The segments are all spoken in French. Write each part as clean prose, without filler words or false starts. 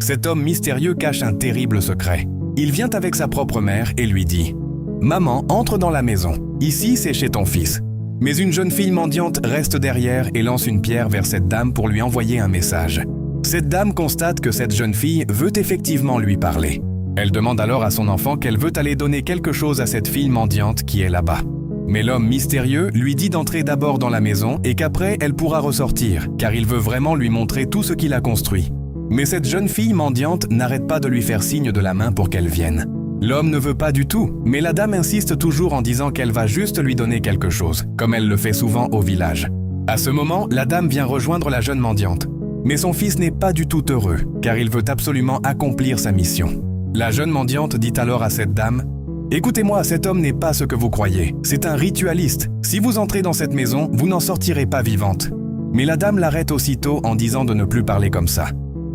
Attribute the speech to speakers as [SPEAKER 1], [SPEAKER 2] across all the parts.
[SPEAKER 1] Cet homme mystérieux cache un terrible secret. Il vient avec sa propre mère et lui dit « Maman, entre dans la maison. Ici, c'est chez ton fils. » Mais une jeune fille mendiante reste derrière et lance une pierre vers cette dame pour lui envoyer un message. Cette dame constate que cette jeune fille veut effectivement lui parler. Elle demande alors à son enfant qu'elle veut aller donner quelque chose à cette fille mendiante qui est là-bas. Mais l'homme mystérieux lui dit d'entrer d'abord dans la maison et qu'après elle pourra ressortir, car il veut vraiment lui montrer tout ce qu'il a construit. Mais cette jeune fille mendiante n'arrête pas de lui faire signe de la main pour qu'elle vienne. L'homme ne veut pas du tout, mais la dame insiste toujours en disant qu'elle va juste lui donner quelque chose, comme elle le fait souvent au village. À ce moment, la dame vient rejoindre la jeune mendiante. Mais son fils n'est pas du tout heureux, car il veut absolument accomplir sa mission. La jeune mendiante dit alors à cette dame « Écoutez-moi, cet homme n'est pas ce que vous croyez. C'est un ritualiste. Si vous entrez dans cette maison, vous n'en sortirez pas vivante. » Mais la dame l'arrête aussitôt en disant de ne plus parler comme ça.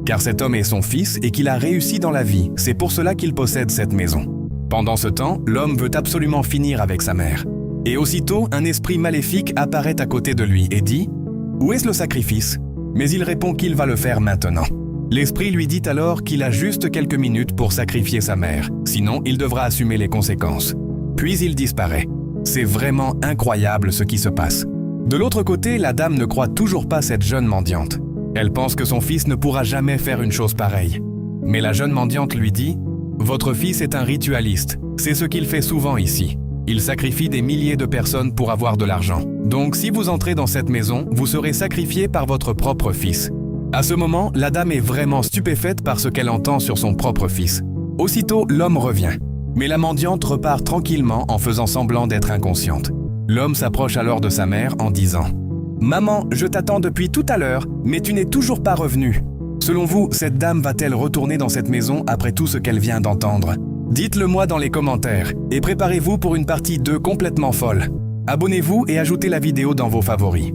[SPEAKER 1] Car cet homme est son fils et qu'il a réussi dans la vie, c'est pour cela qu'il possède cette maison. Pendant ce temps, l'homme veut absolument finir avec sa mère. Et aussitôt, un esprit maléfique apparaît à côté de lui et dit « Où est-ce le sacrifice ?» Mais il répond qu'il va le faire maintenant. L'esprit lui dit alors qu'il a juste quelques minutes pour sacrifier sa mère, sinon il devra assumer les conséquences. Puis il disparaît. C'est vraiment incroyable ce qui se passe. De l'autre côté, la dame ne croit toujours pas cette jeune mendiante. Elle pense que son fils ne pourra jamais faire une chose pareille. Mais la jeune mendiante lui dit « Votre fils est un ritualiste. C'est ce qu'il fait souvent ici. Il sacrifie des milliers de personnes pour avoir de l'argent. Donc si vous entrez dans cette maison, vous serez sacrifié par votre propre fils. » À ce moment, la dame est vraiment stupéfaite par ce qu'elle entend sur son propre fils. Aussitôt, l'homme revient. Mais la mendiante repart tranquillement en faisant semblant d'être inconsciente. L'homme s'approche alors de sa mère en disant « Maman, je t'attends depuis tout à l'heure, mais tu n'es toujours pas revenue. Selon vous, cette dame va-t-elle retourner dans cette maison après tout ce qu'elle vient d'entendre? Dites-le moi dans les commentaires et préparez-vous pour une partie 2 complètement folle. Abonnez-vous et ajoutez la vidéo dans vos favoris.